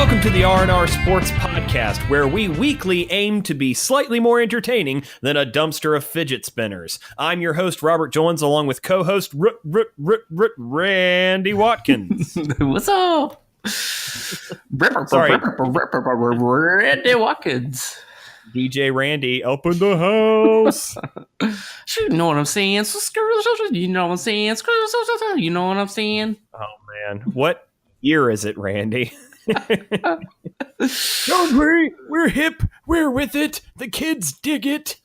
Welcome to the R&R Sports Podcast, where we weekly aim to be slightly more entertaining than a dumpster of fidget spinners. I'm your host, Robert Jones, along with co-host Randy Watkins. What's up? Sorry. Randy Watkins. DJ Randy, open the house. You know what I'm saying? You know what I'm saying? You know what I'm saying? Oh, man. What year is it, Randy? Don't worry. We're hip. We're with it. The kids dig it.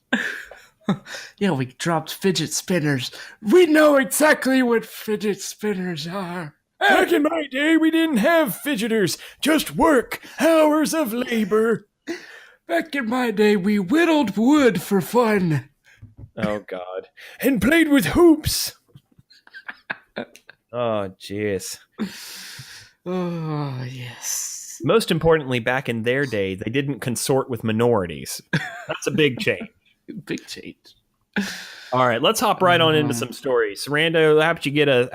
Yeah, we dropped fidget spinners. We know exactly what fidget spinners are. Back in my day, we didn't have fidgeters. Just work. Hours of labor. Back in my day, we whittled wood for fun. Oh, God. And played with hoops. Oh, jeez. Oh, yes. Most importantly, back in their day, they didn't consort with minorities. That's a big change. Big change. All right, let's hop right on into some stories. Rando, how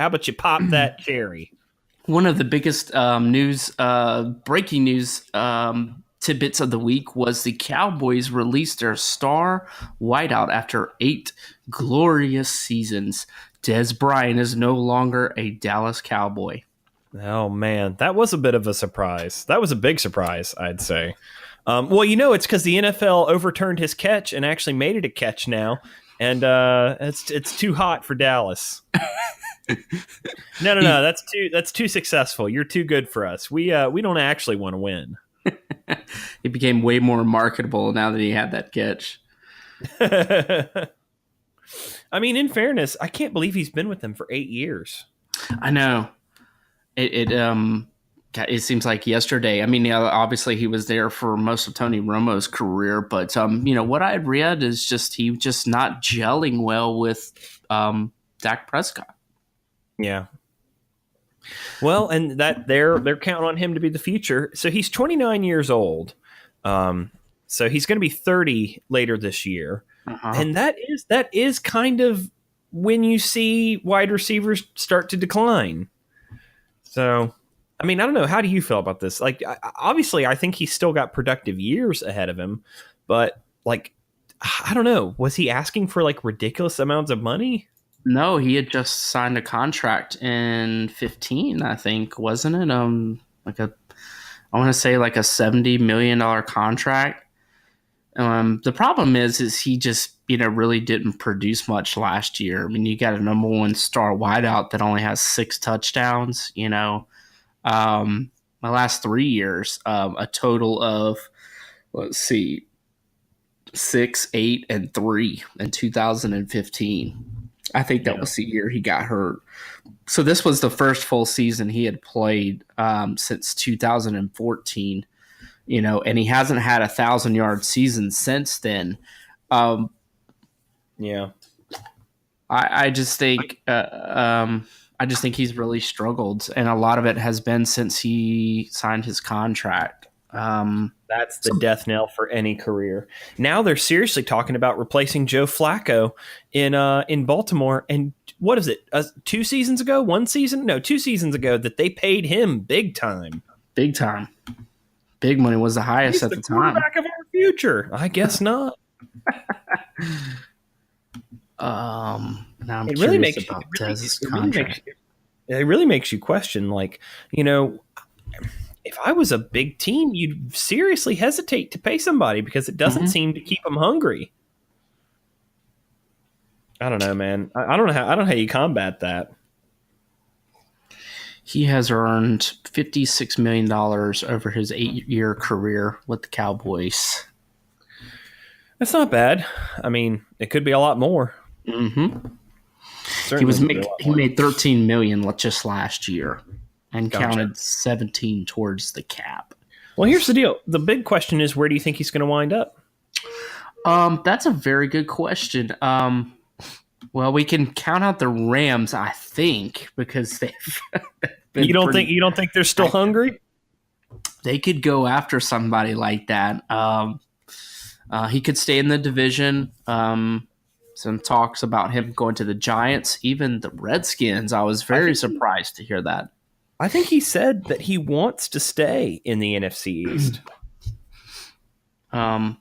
about you pop that cherry? One of the biggest breaking news tidbits of the week was the Cowboys released their star wideout after 8 glorious seasons. Des Bryant is no longer a Dallas Cowboy. Oh, man, that was a bit of a surprise. That was a big surprise, I'd say. Well, it's because the NFL overturned his catch and actually made it a catch now, and it's too hot for Dallas. No, that's too successful. You're too good for us. We don't actually want to win. He became way more marketable now that he had that catch. I mean, in fairness, I can't believe he's been with them for 8 years. I know. It seems like yesterday. I mean, yeah, obviously he was there for most of Tony Romo's career, but what I read is he was just not gelling well with Dak Prescott. Yeah. Well, and that they're counting on him to be the future. So he's 29 years old. So he's going to be 30 later this year. Uh-huh. And that is kind of when you see wide receivers start to decline. So, I mean, I don't know. How do you feel about this? Like, obviously, I think he's still got productive years ahead of him. But, like, I don't know. Was he asking for, like, ridiculous amounts of money? No, he had just signed a contract in 15, I think, wasn't it? I want to say like a $70 million contract. The problem is he just, really didn't produce much last year. I mean, you got a number one star wideout that only has 6 touchdowns, my last 3 years, a total of, 6, 8, and 3 in 2015. I think that was the year he got hurt. So this was the first full season he had played since 2014, and he hasn't had 1,000-yard season since then. Yeah, I just think he's really struggled, and a lot of it has been since he signed his contract. That's the death knell for any career. Now they're seriously talking about replacing Joe Flacco in Baltimore. And what is it? 2 seasons ago? 1 season? No, 2 seasons ago that they paid him big time. Big time. Big money was the highest at the time. Quarterback of our future. I guess not. Now I'm it really curious about Dez's contract. It really makes you question, like, if I was a big team, you'd seriously hesitate to pay somebody because it doesn't seem to keep them hungry. I don't know, man. I don't know how you combat that. He has earned $56 million over his 8-year career with the Cowboys. That's not bad. I mean, it could be a lot more. Mm-hmm. He made $13 million just last year. And counted 17 towards the cap. Well, here's the deal. The big question is, where do you think he's going to wind up? That's a very good question. Well, we can count out the Rams, I think, because they've been you don't think they're still hungry? They could go after somebody like that. He could stay in the division. Some talks about him going to the Giants, even the Redskins. I was very surprised to hear that. I think he said that he wants to stay in the NFC East. I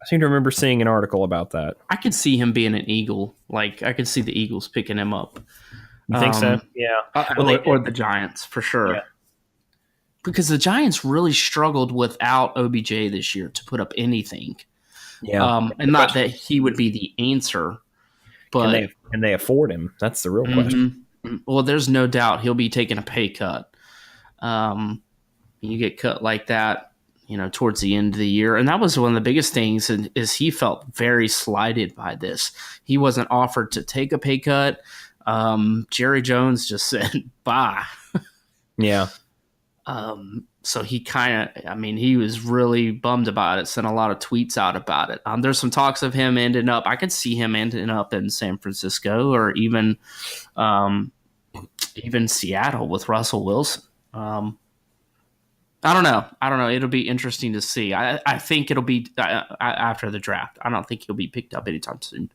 seem to remember seeing an article about that. I could see him being an Eagle. Like, I could see the Eagles picking him up. You think so? Yeah. Or the Giants, for sure. Yeah. Because the Giants really struggled without OBJ this year to put up anything. Yeah. And not that he would be the answer, but can they afford him? That's the real question. Well, there's no doubt he'll be taking a pay cut. You get cut like that, towards the end of the year. And that was one of the biggest things is he felt very slighted by this. He wasn't offered to take a pay cut. Jerry Jones just said, bye. Yeah. So he he was really bummed about it, sent a lot of tweets out about it. There's some talks of him I could see him ending up in San Francisco or even Seattle with Russell Wilson. I don't know. It'll be interesting to see. I think it'll be after the draft. I don't think he'll be picked up anytime soon.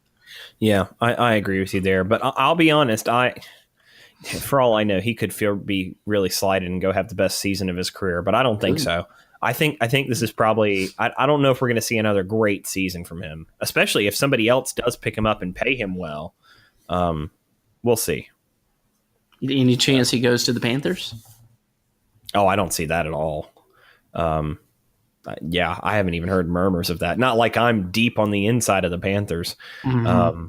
Yeah, I agree with you there. But I'll be honest, for all I know, he could be really slighted and go have the best season of his career, but I don't think so. I think this is probably. I don't know if we're going to see another great season from him, especially if somebody else does pick him up and pay him well. We'll see. Any chance he goes to the Panthers? Oh, I don't see that at all. Yeah, I haven't even heard murmurs of that. Not like I'm deep on the inside of the Panthers. Mm-hmm.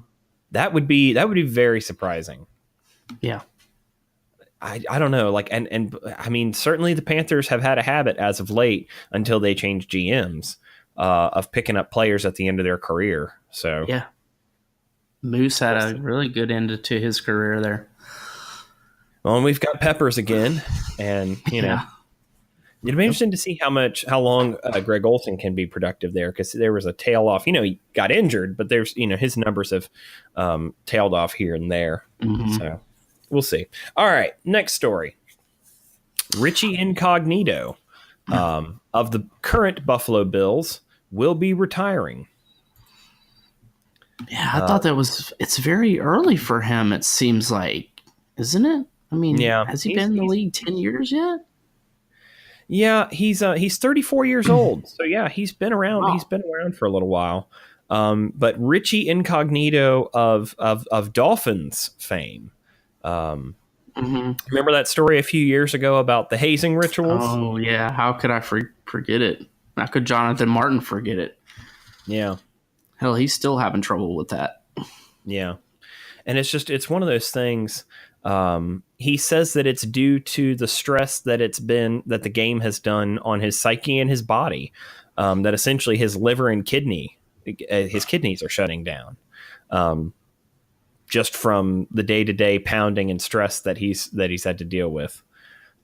That would be very surprising. Yeah. I don't know. Like, and I mean, certainly the Panthers have had a habit as of late until they changed GMs of picking up players at the end of their career. So yeah, Moose had a really good end to his career there. Well, and we've got Peppers again, and it'd be interesting to see how long Greg Olsen can be productive there, because there was a tail off. He got injured, but there's his numbers have tailed off here and there. Mm-hmm. So we'll see. All right, next story. Richie Incognito of the current Buffalo Bills will be retiring. Yeah, I thought it's very early for him, it seems like, isn't it? I mean, has he been in the league 10 years yet? Yeah, he's 34 years old. So yeah, he's been around. Wow. He's been around for a little while. But Richie Incognito of Dolphins fame. Remember that story a few years ago about the hazing rituals? Oh yeah, how could I forget it? How could Jonathan Martin forget it? Yeah. Hell, he's still having trouble with that. Yeah. And it's one of those things. He says that it's due to the stress that that the game has done on his psyche and his body. That essentially his liver and his kidneys are shutting down. Just from the day-to-day pounding and stress that he's had to deal with.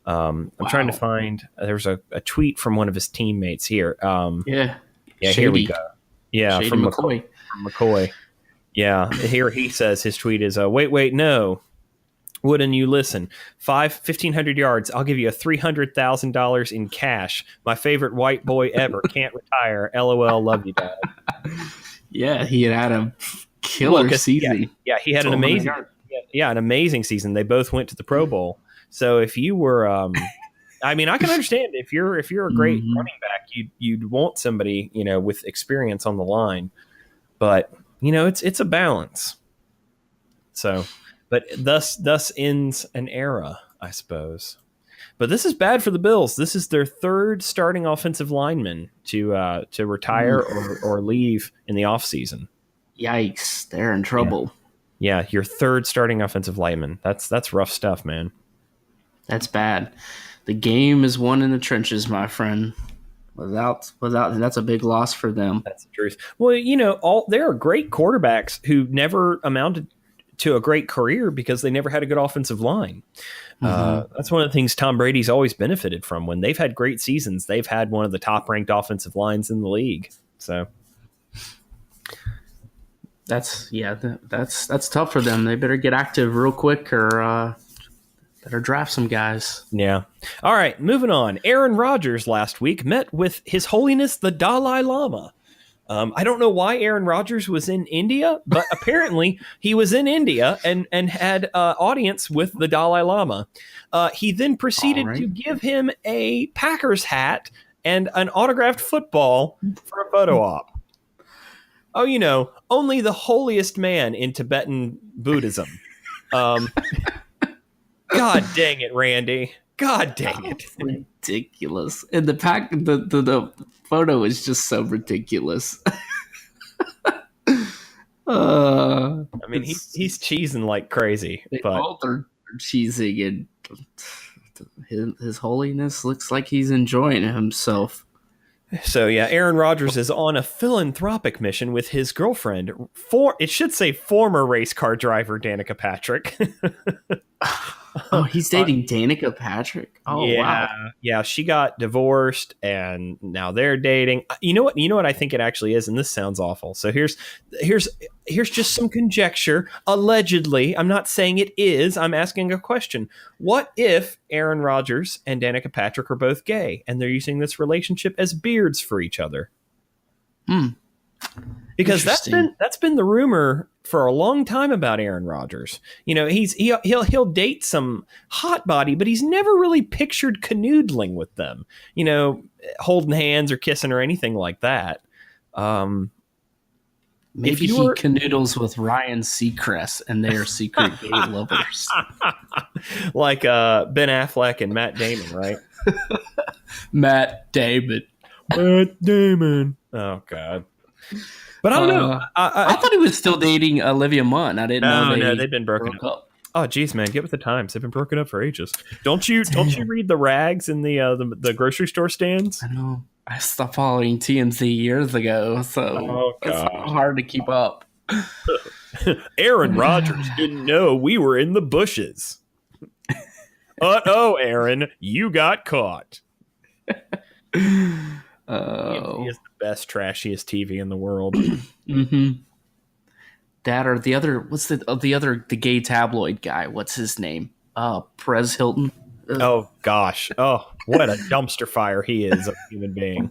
I'm trying to find. There's a tweet from one of his teammates here. Yeah. Shady. Here we go. Yeah, Shady from McCoy. McCoy. Yeah, here he says his tweet is, wait, no. Wouldn't you listen? 1,500 yards. I'll give you $300,000 in cash. My favorite white boy ever. Can't retire. LOL. Love you, Dad. Yeah, he had a killer season. Yeah, he had an amazing season. They both went to the Pro Bowl. So if you were, I can understand if you're a great running back, you'd want somebody with experience on the line, but it's a balance. So, but thus ends an era, I suppose. But this is bad for the Bills. This is their third starting offensive lineman to retire or leave in the offseason. Yikes, they're in trouble. Yeah, your third starting offensive lineman. That's rough stuff, man. That's bad. The game is won in the trenches, my friend. Without, that's a big loss for them. That's the truth. Well, there are great quarterbacks who never amounted to a great career because they never had a good offensive line. That's one of the things Tom Brady's always benefited from. When they've had great seasons, they've had one of the top-ranked offensive lines in the league. So that's tough for them. They better get active real quick or better draft some guys. Yeah. All right, moving on. Aaron Rodgers last week met with His Holiness the Dalai Lama. I don't know why Aaron Rodgers was in India, but apparently he was in India and had audience with the Dalai Lama. He then proceeded to give him a Packers hat and an autographed football for a photo op. Oh, only the holiest man in Tibetan Buddhism. God dang it, Randy. God dang it. Ridiculous. And the photo is just so ridiculous. I mean, he's cheesing like crazy. They but both are cheesing, and his holiness looks like he's enjoying himself. So, yeah, Aaron Rodgers is on a philanthropic mission with his girlfriend. It should say former race car driver Danica Patrick. Oh, he's dating Danica Patrick? Oh, yeah, wow. Yeah, she got divorced, and now they're dating. You know what I think it actually is, and this sounds awful. So here's just some conjecture. Allegedly, I'm not saying it is. I'm asking a question. What if Aaron Rodgers and Danica Patrick are both gay, and they're using this relationship as beards for each other? Because that's been the rumor for a long time about Aaron Rodgers. He'll date some hot body, but he's never really pictured canoodling with them. Holding hands or kissing or anything like that. Maybe he canoodles with Ryan Seacrest and they are secret gay lovers. Like Ben Affleck and Matt Damon, right? Matt Damon. Oh, God. But I don't know. I thought he was still dating Olivia Munn. I didn't know. No, they've been broken up. Oh, geez, man, get with the times. They've been broken up for ages. Don't you read the rags in the grocery store stands? I know. I stopped following TMZ years ago, so it's hard to keep up. Aaron Rodgers didn't know we were in the bushes. Aaron, you got caught. He is the best, trashiest TV in the world. Mm-hmm. That or the other, the gay tabloid guy? What's his name? Perez Hilton. Oh gosh! Oh, what a dumpster fire he is of a human being.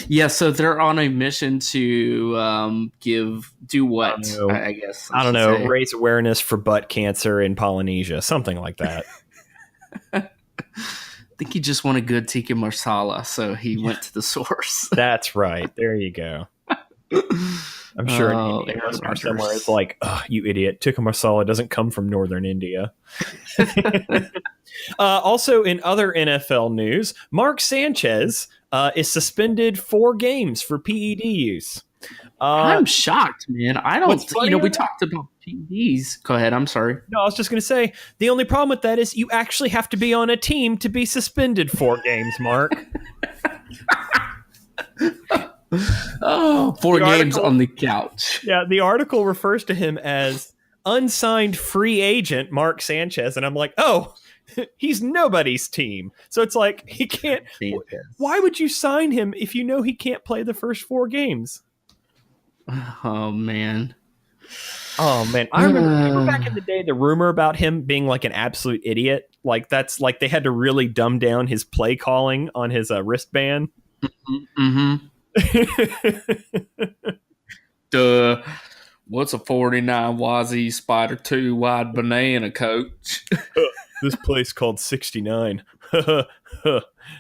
Yeah. So they're on a mission to do what? I guess I don't know. Raise awareness for butt cancer in Polynesia, something like that. I think he just wanted good tikka masala, so he went to the source. That's right. There you go. I'm sure Aaron somewhere is like, oh, you idiot. Tikka masala doesn't come from northern India. Also, in other NFL news, Mark Sanchez is suspended 4 games for PED use. I'm shocked, man. I don't. We talked about PEDs. Go ahead. I'm sorry. No, I was just going to say the only problem with that is you actually have to be on a team to be suspended 4 games, Mark. 4 games on the couch. Yeah, the article refers to him as unsigned free agent Mark Sanchez, and I'm like, oh, he's nobody's team. So it's like he can't. Why would you sign him if you know he can't play the first 4 games? Oh man. I remember back in the day the rumor about him being like an absolute idiot. Like that's like they had to really dumb down his play calling on his wristband. Mm-hmm. What's a 49 YZ Spider 2 wide banana, coach? This place called 69.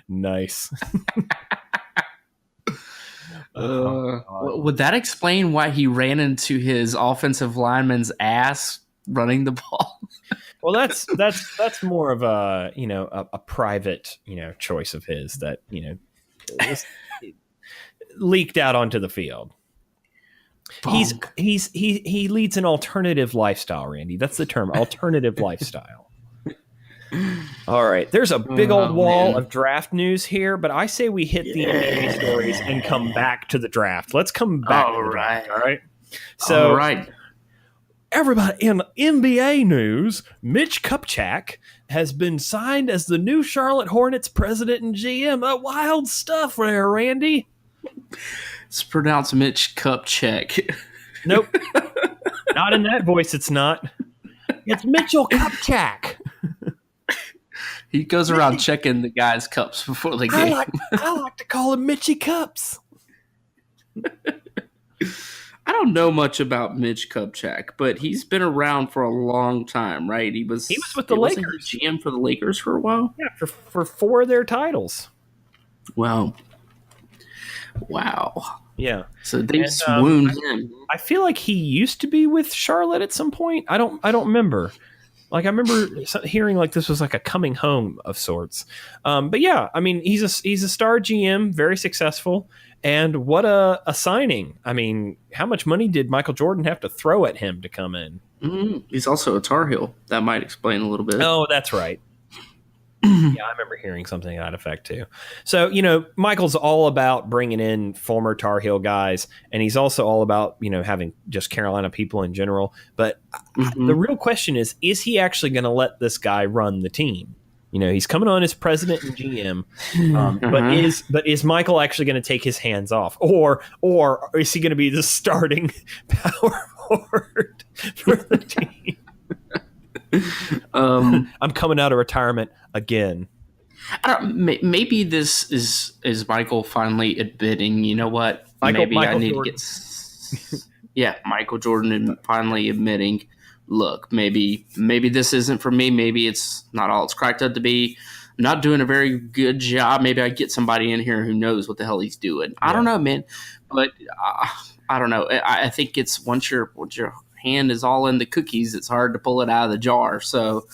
Nice. Would that explain why he ran into his offensive lineman's ass running the ball? Well, that's more of a a private choice of his that leaked out onto the field. He leads an alternative lifestyle, Randy. That's the term, alternative lifestyle. All right, there's a big old wall of draft news here, but I say we hit the NBA stories and come back to the draft. Let's come back to the draft, all right? So, all right. Everybody, in NBA news, Mitch Kupchak has been signed as the new Charlotte Hornets president and GM. Wild stuff there, Randy. It's pronounced Mitch Kupchak. Nope. Not in that voice, it's not. It's Mitchell Kupchak. He goes around checking the guys' cups before the game. I like to call him Mitchy Cups. I don't know much about Mitch Kupchak, but he's been around for a long time, right? He was with the Lakers. GM for the Lakers for a while. Yeah, for 4 of their titles. Wow. Yeah. So they swooned him. I feel like he used to be with Charlotte at some point. I don't remember. Like, I remember hearing like this was like a coming home of sorts. But yeah, I mean, he's a star GM, very successful. And what a signing. I mean, how much money did Michael Jordan have to throw at him to come in? Mm-hmm. He's also a Tar Heel. That might explain a little bit. Oh, that's right. Yeah, I remember hearing something to that effect too. So, Michael's all about bringing in former Tar Heel guys, and he's also all about, having just Carolina people in general. But the real question is he actually going to let this guy run the team? He's coming on as president and GM, but is Michael actually going to take his hands off, or is he going to be the starting power forward for the team? I'm coming out of retirement again. Maybe this is Michael finally admitting, you know what? Michael I need Jordan. To get. Michael Jordan finally admitting, look, maybe this isn't for me. Maybe it's not all it's cracked up to be. I'm not doing a very good job. Maybe I get somebody in here who knows what the hell he's doing. I don't know, man. But I don't know. I think it's once your hand is all in the cookies, it's hard to pull it out of the jar. So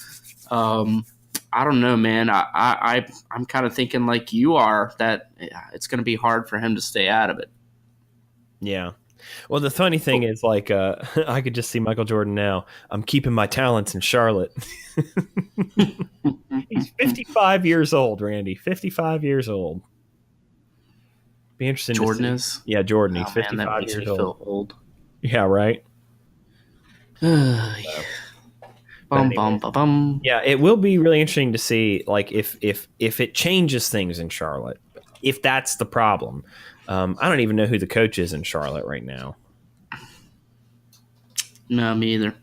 I don't know, man. I'm kind of thinking like you are, that it's going to be hard for him to stay out of it. Yeah. Well, the funny thing is, like, I could just see Michael Jordan now. I'm keeping my talents in Charlotte. He's 55 years old, Randy. 55 years old. Be interesting. Jordan is? Yeah, Jordan. He's 55 years old. Feel old. Yeah, right. Bum. Yeah, it will be really interesting to see, like, if it changes things in Charlotte, if that's the problem. I don't even know who the coach is in Charlotte right now. No, me either.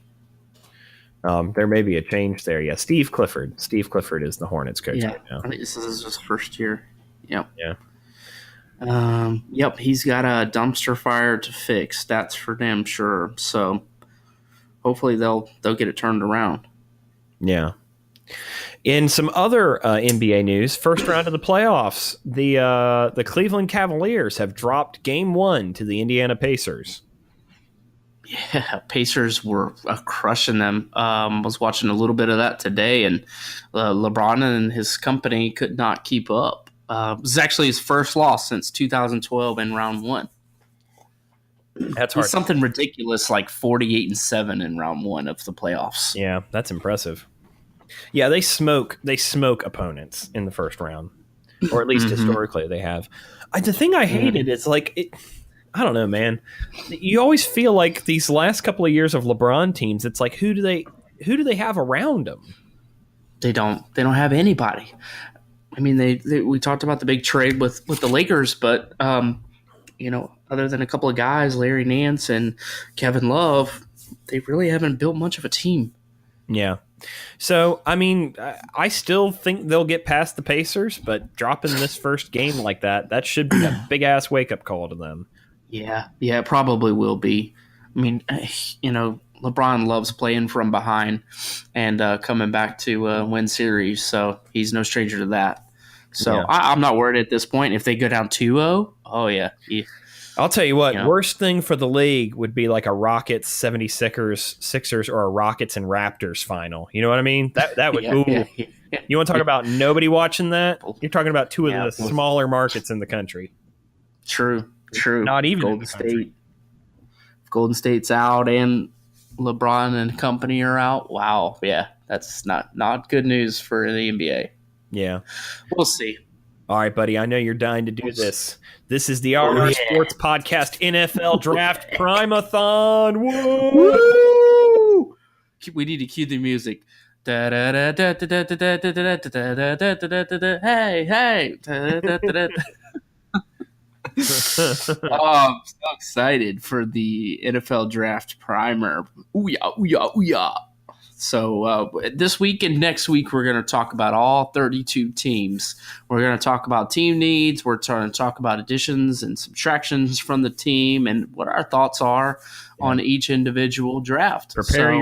There may be a change there. Yeah, Steve Clifford. Steve Clifford is the Hornets coach right now. I think this is his first year. Yep. Yeah. Yep, he's got a dumpster fire to fix. That's for damn sure. So hopefully they'll get it turned around. Yeah. In some other NBA news, first round of the playoffs, the Cleveland Cavaliers have dropped Game 1 to the Indiana Pacers. Yeah, Pacers were crushing them. Was watching a little bit of that today, and LeBron and his company could not keep up. It was actually his first loss since 2012 in round 1. That's hard. It's something ridiculous like 48-7 in round 1 of the playoffs. Yeah, that's impressive. Yeah, they smoke opponents in the first round, or at least historically they have. The thing I hated is like I don't know, man. You always feel like these last couple of years of LeBron teams, it's like who do they have around them? They don't have anybody. I mean, we talked about the big trade with the Lakers, but other than a couple of guys, Larry Nance and Kevin Love, they really haven't built much of a team. Yeah. So, I mean, I still think they'll get past the Pacers, but dropping this first game like that should be a big-ass wake-up call to them. Yeah, it probably will be. I mean, LeBron loves playing from behind and coming back to win series, so he's no stranger to that. So yeah. I'm not worried at this point. If they go down 2-0, oh, yeah. I'll tell you what, worst thing for the league would be like a Rockets 76ers or a Rockets and Raptors final. You know what I mean? That would yeah. You want to talk about nobody watching that? You're talking about two of the smaller markets in the country. True. Not even Golden State. If Golden State's out and LeBron and company are out, wow, yeah, that's not good news for the NBA. Yeah. We'll see. All right, buddy. I know you're dying to do this. This is the R&R Sports Podcast NFL Draft Primathon. Woo! We need to cue the music. Hey. I'm so excited for the NFL Draft Primer. Ooh yeah. So this week and next week, we're going to talk about all 32 teams. We're going to talk about team needs. We're trying to talk about additions and subtractions from the team and what our thoughts are on each individual draft. Prepare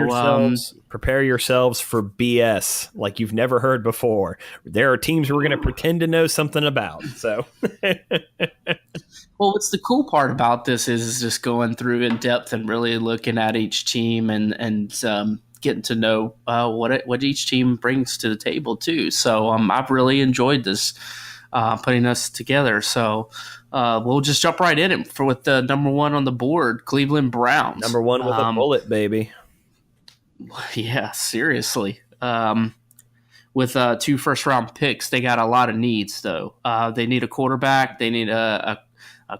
yourselves for BS like you've never heard before. There are teams we're going to pretend to know something about. So, well, what's the cool part about this is just going through in depth and really looking at each team and getting to know what each team brings to the table too. So I've really enjoyed this putting us together. So we'll just jump right in it with the number one on the board, Cleveland Browns. Number one with a bullet, baby. Yeah, seriously. With 2 first-round picks, they got a lot of needs, though. They need a quarterback, they need a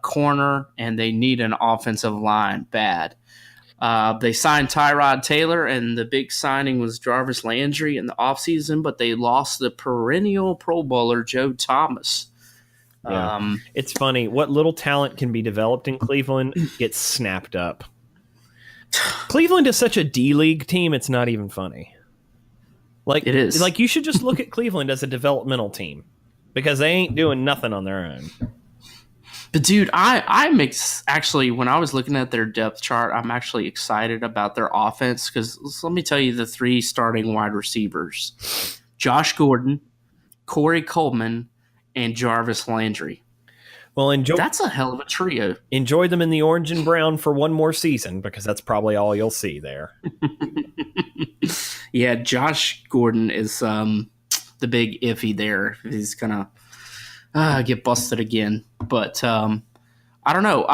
corner, and they need an offensive line bad. They signed Tyrod Taylor, and the big signing was Jarvis Landry in the offseason, but they lost the perennial Pro Bowler Joe Thomas. Yeah. It's funny. What little talent can be developed in Cleveland gets snapped up. Cleveland is such a D-League team, it's not even funny. Like, it is. Like, you should just look at Cleveland as a developmental team because they ain't doing nothing on their own. But, dude, I'm actually, when I was looking at their depth chart, I'm actually excited about their offense because let me tell you the 3 starting wide receivers. Josh Gordon, Corey Coleman, and Jarvis Landry. Well, that's a hell of a trio. Enjoy them in the orange and brown for one more season because that's probably all you'll see there. Yeah, Josh Gordon is the big iffy there. He's going to get busted again. But I don't know.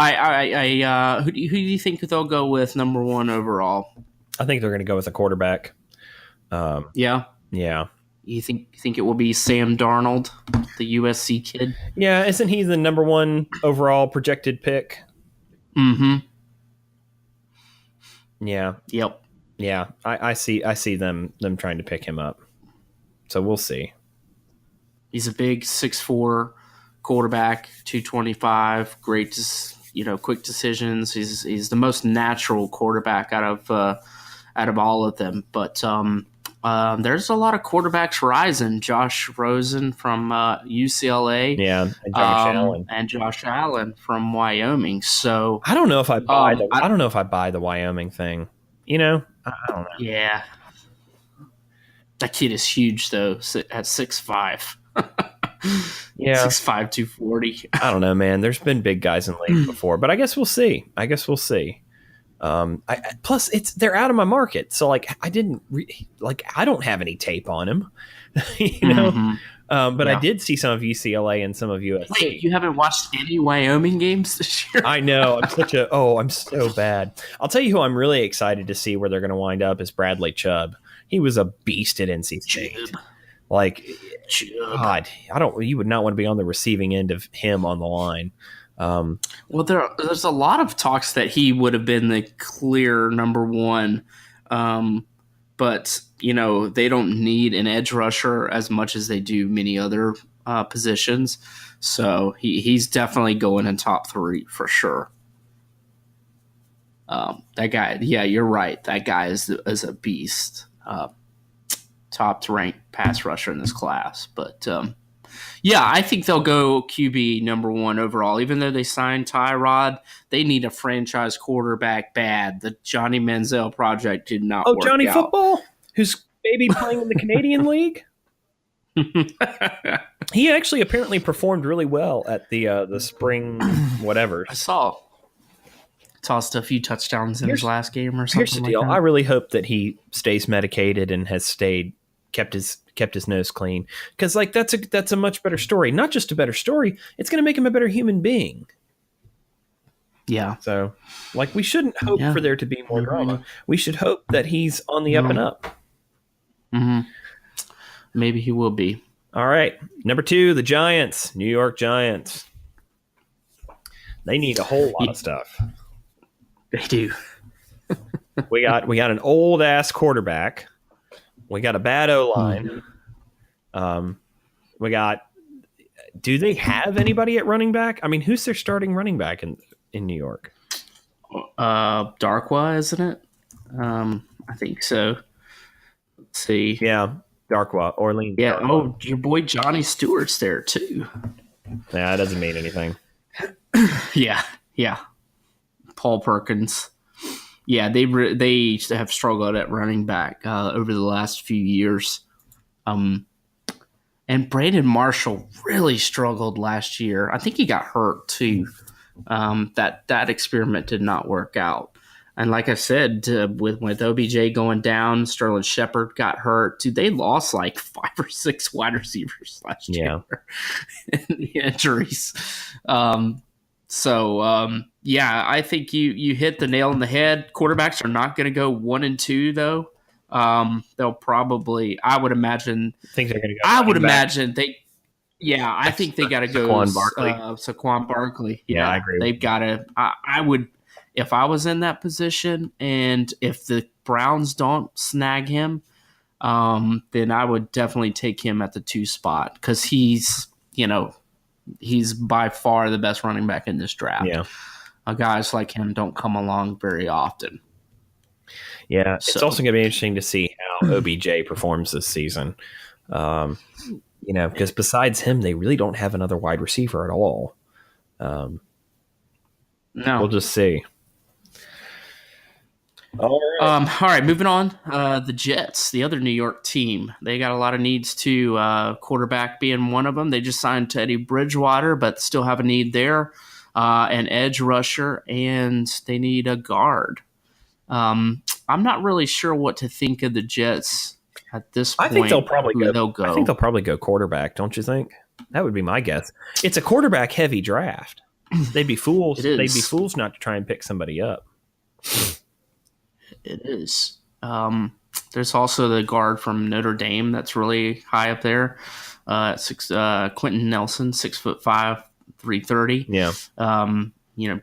Who do you think they'll go with number 1 overall? I think they're going to go with a quarterback. Yeah? Yeah. You think it will be Sam Darnold, the USC kid? Yeah, isn't he the number 1 overall projected pick? Mm-hmm. Yeah. Yep. Yeah, I see them trying to pick him up. So we'll see. He's a big 6'4" quarterback, 225, great, quick decisions. He's the most natural quarterback out of all of them. But there's a lot of quarterbacks rising. Josh Rosen from UCLA, yeah, and Josh Allen from Wyoming. So I don't know if I buy I don't know if I buy the Wyoming thing. I don't know. Yeah, that kid is huge though at 6'5". Yeah, 6'5", 240. I don't know, man. There's been big guys in the league before, but I guess we'll see. Plus, they're out of my market, so like I don't have any tape on him, Mm-hmm. But I did see some of UCLA and some of USC. Wait, you haven't watched any Wyoming games this year? I know. I'm so bad. I'll tell you who I'm really excited to see where they're going to wind up is Bradley Chubb. He was a beast at NC State. God, you would not want to be on the receiving end of him on the line. Well, there's a lot of talks that he would have been the clear number 1, but they don't need an edge rusher as much as they do many other positions. So he's definitely going in top 3 for sure. That guy, yeah, you're right. That guy is a beast. Top ranked pass rusher in this class, but. Yeah, I think they'll go QB number 1 overall. Even though they signed Tyrod, they need a franchise quarterback bad. The Johnny Manziel project did not work Johnny out. Football? Who's maybe playing in the Canadian League? He actually apparently performed really well at the spring whatever. I saw. Tossed a few touchdowns in his last game or something. Here's the deal. Like that. I really hope that he stays medicated and has kept his nose clean, because like that's a much better story. Not just a better story, it's going to make him a better human being. Yeah. So like we shouldn't hope for there to be more drama. We should hope that he's on the up and up. Mm-hmm. Maybe he will be. All right, number 2, the Giants, New York Giants. They need a whole lot of stuff. They do. we got an old ass quarterback. We got a bad O-line. Do they have anybody at running back? I mean, who's their starting running back in New York? Darkwa, isn't it? I think so. see. Yeah, Orleans. Yeah. Darkwa. Oh, your boy Johnny Stewart's there too. Yeah, that doesn't mean anything. Yeah. Paul Perkins. Yeah, they have struggled at running back over the last few years. And Brandon Marshall really struggled last year. I think he got hurt too. That experiment did not work out. And like I said, with OBJ going down, Sterling Shepard got hurt. Dude, they lost like 5 or 6 wide receivers last year in the injuries. I think you hit the nail on the head. Quarterbacks are not going to go 1 and 2 though. They'll probably, I would imagine. Think they're going to go. I would imagine they. Yeah, I think they got to go Saquon Barkley. Yeah, I agree. They've got to. I would, if I was in that position, and if the Browns don't snag him, then I would definitely take him at the 2 spot because he's by far the best running back in this draft. Yeah, guys like him don't come along very often. Yeah, it's also going to be interesting to see how OBJ performs this season. Because besides him, they really don't have another wide receiver at all. No. We'll just see. All right, moving on. The Jets, the other New York team, they got a lot of needs too. Quarterback being one of them. They just signed Teddy Bridgewater, but still have a need there. An edge rusher, and they need a guard. I'm not really sure what to think of the Jets at this point. I think they'll probably go. I think they'll probably go quarterback. Don't you think? That would be my guess. It's a quarterback heavy draft. They'd be fools. They'd be fools not to try and pick somebody up. It is. There's also the guard from Notre Dame that's really high up there. Quentin Nelson, 6'5", 330. Yeah.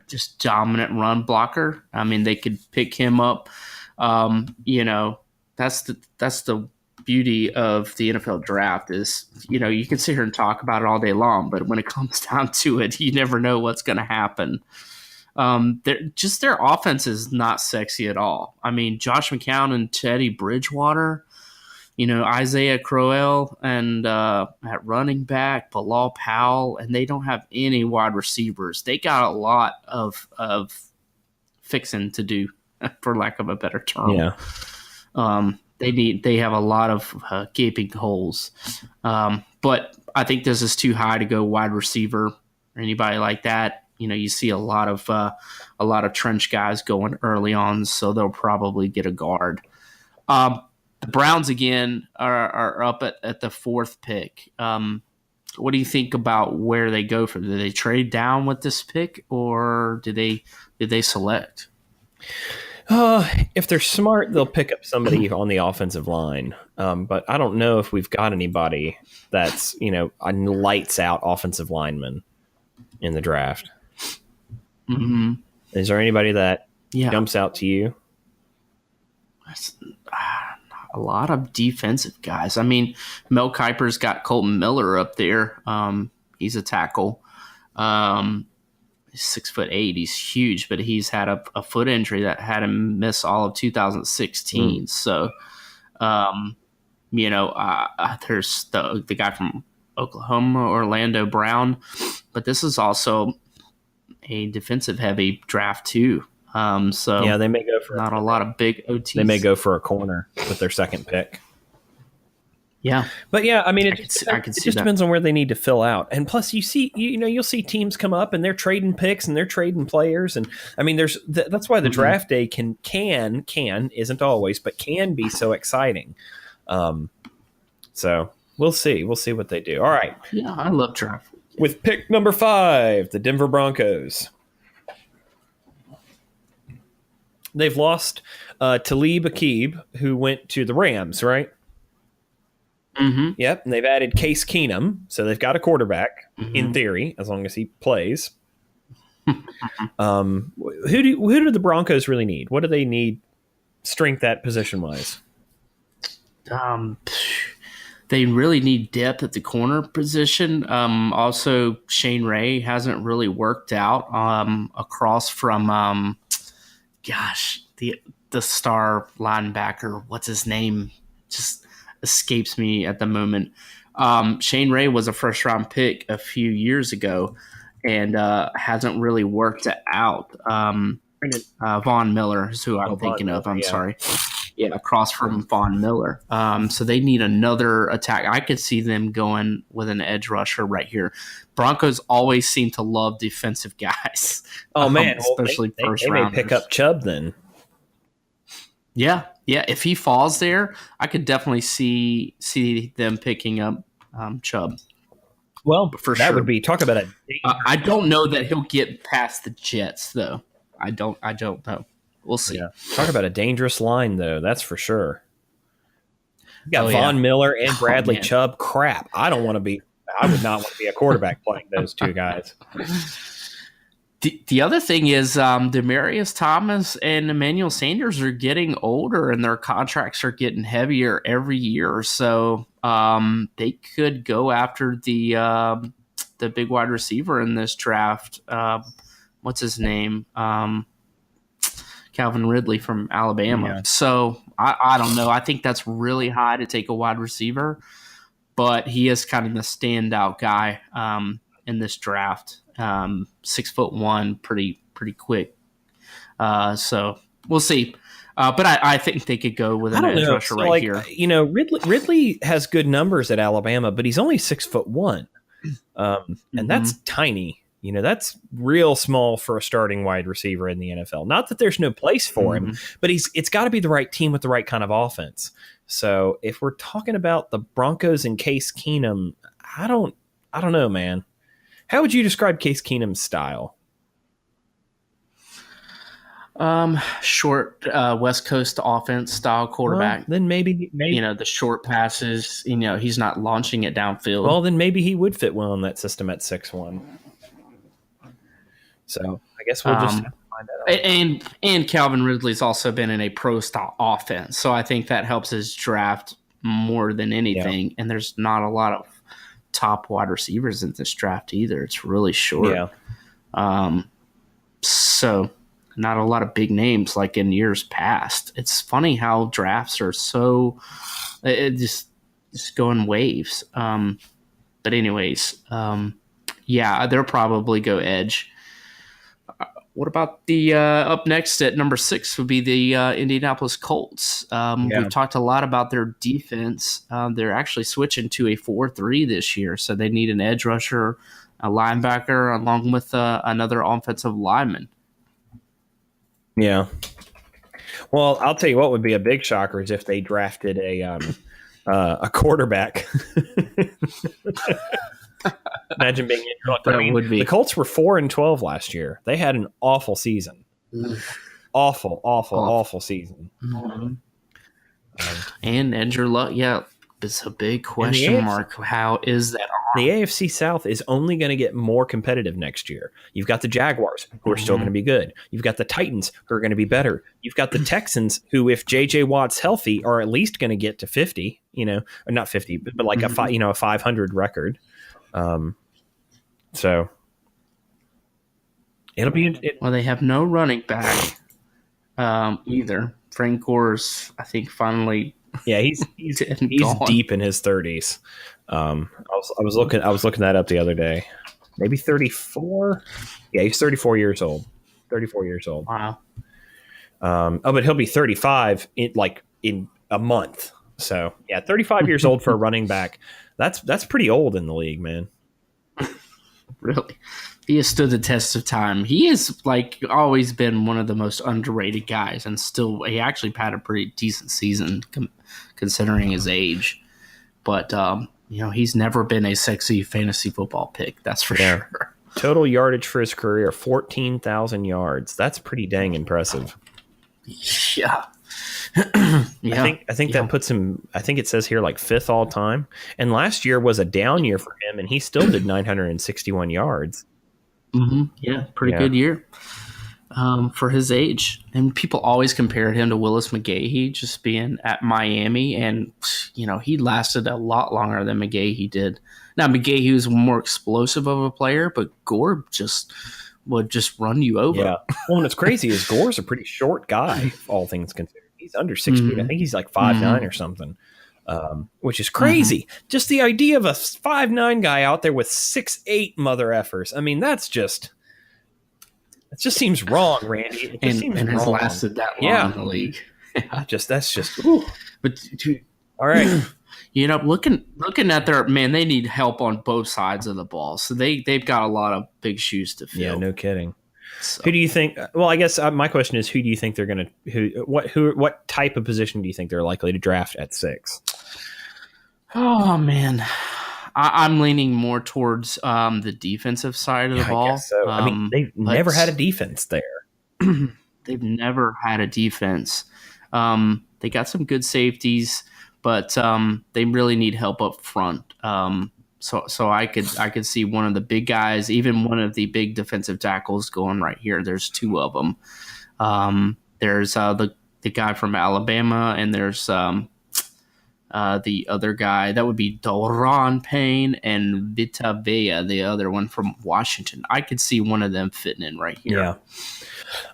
Just dominant run blocker. I mean, they could pick him up. That's the beauty of the NFL draft is, you can sit here and talk about it all day long, but when it comes down to it, you never know what's going to happen. Their offense is not sexy at all. I mean, Josh McCown and Teddy Bridgewater, Isaiah Crowell and at running back, Bilal Powell, and they don't have any wide receivers. They got a lot of fixing to do, for lack of a better term. Yeah. They have a lot of gaping holes. But I think this is too high to go wide receiver or anybody like that. You see a lot of trench guys going early on, so they'll probably get a guard. The Browns again are up at the 4th pick. What do you think about where they go from? Do they trade down with this pick, or did they select? If they're smart, they'll pick up somebody on the offensive line. But I don't know if we've got anybody that's a lights out offensive lineman in the draft. Mm-hmm. Is there anybody that jumps out to you? A lot of defensive guys. I mean, Mel Kiper's got Colton Miller up there. He's a tackle. He's 6'8". He's huge, but he's had a foot injury that had him miss all of 2016. So, there's the guy from Oklahoma, Orlando Brown, but this is also a defensive heavy draft too. They may go for not a lot of big OTs. They may go for a corner with their 2nd pick. Yeah, but I mean, it just depends on where they need to fill out. And plus, you'll see teams come up and they're trading picks and they're trading players. And I mean, that's why the draft day can isn't always, but can be so exciting. So we'll see what they do. All right. Yeah, I love draft. With pick number 5, the Denver Broncos. They've lost Talib Akib, who went to the Rams, right? Mm-hmm. Yep, and they've added Case Keenum, so they've got a quarterback, in theory, as long as he plays. Who do the Broncos really need? What do they need strength at position-wise? They really need depth at the corner position. Also, Shane Ray hasn't really worked out across from, the star linebacker. What's his name? Just escapes me at the moment. Shane Ray was a first-round pick a few years ago and hasn't really worked it out. Von Miller is who I'm thinking of. I'm sorry. Yeah, across from Von Miller. So they need another attack. I could see them going with an edge rusher right here. Broncos always seem to love defensive guys. Oh, man. Especially first rounders. They may pick up Chubb then. Yeah. If he falls there, I could definitely see them picking up Chubb. Well, for that would be talk about it. I don't know that he'll get past the Jets, though. I don't know. We'll see. Yeah. Talk about a dangerous line, though. That's for sure. You got Von Miller and Bradley Chubb. Crap. I would not want to be a quarterback playing those two guys. The other thing is Demaryius Thomas and Emmanuel Sanders are getting older, and their contracts are getting heavier every year. So they could go after the big wide receiver in this draft. What's his name? Calvin Ridley from Alabama. Yeah. So I don't know. I think that's really high to take a wide receiver, but he is kind of the standout guy in this draft. 6'1", pretty quick. So we'll see. But I think they could go with an edge rusher here. You know, Ridley has good numbers at Alabama, but he's only 6'1", and that's tiny. You know, that's real small for a starting wide receiver in the NFL. Not that there's no place for him, but it's got to be the right team with the right kind of offense. So if we're talking about the Broncos and Case Keenum, I don't know, man. How would you describe Case Keenum's style? Short West Coast offense style quarterback. Well, then maybe the short passes. He's not launching it downfield. Well, then maybe he would fit well in that system at 6'1". So I guess we'll just have to find that out. And Calvin Ridley's also been in a pro style offense, so I think that helps his draft more than anything. Yeah. And there's not a lot of top wide receivers in this draft either. It's really short. Yeah. So not a lot of big names like in years past. It's funny how drafts are so just go in waves. But anyways, they'll probably go edge. What about the up next at number 6 would be the Indianapolis Colts. We've talked a lot about their defense. They're actually switching to a 4-3 this year, so they need an edge rusher, a linebacker, along with another offensive lineman. Yeah. Well, I'll tell you what would be a big shocker is if they drafted a quarterback. Imagine being injured. The Colts were 4-12 last year. They had an awful season. Awful season. Mm-hmm. And Andrew Luck, it's a big question mark. How is that? The AFC South is only going to get more competitive next year. You've got the Jaguars, who are still going to be good. You've got the Titans, who are going to be better. You've got the Texans, who, if J.J. Watt's healthy, are at least going to get to 50. Or not 50, but like a 500 record. So it'll be. Well, they have no running back either. Frank Gore's, I think, finally. Yeah, he's deep in his 30s. I was looking that up the other day. Maybe 34. Yeah, he's 34 years old. 34 years old. Wow. But he'll be 35 in a month. So yeah, 35 years old for a running back. That's pretty old in the league, man. Really, he has stood the test of time. He has always been one of the most underrated guys, and still he actually had a pretty decent season considering his age. But he's never been a sexy fantasy football pick. That's for sure. Total yardage for his career, 14,000 yards. That's pretty dang impressive. Yeah. I think that puts him. I think it says here 5th all time. And last year was a down year for him, and he still did 961 yards. Mm-hmm. Yeah, pretty good year for his age. And people always compared him to Willis McGahee, just being at Miami, and he lasted a lot longer than McGahee did. Now McGahee was more explosive of a player, but Gore would just run you over. Yeah. Well, and it's crazy is Gore's a pretty short guy, all things considered. He's under 6 feet. I think he's 5'9" or something. which is crazy. Just the idea of a 5'9" guy out there with 6'8" mother effers. I mean, it just seems wrong, Randy. It just seems and wrong. has lasted that long in the league. That's just. Ooh. But All right. Looking at their man, they need help on both sides of the ball. So they've got a lot of big shoes to fill. Yeah, no kidding. So. Who do you think? Well, I guess my question is, who do you think they're going to? What type of position do you think they're likely to draft at 6? Oh man, I'm leaning more towards the defensive side of the ball. I guess so. I mean, they've never had a defense there. They've never had a defense. They got some good safeties, but they really need help up front. So I could see one of the big guys, even one of the big defensive tackles going right here. There's 2 of them. There's the guy from Alabama, and there's the other guy. That would be Doron Payne and Vita Vea, the other one from Washington. I could see one of them fitting in right here. Yeah.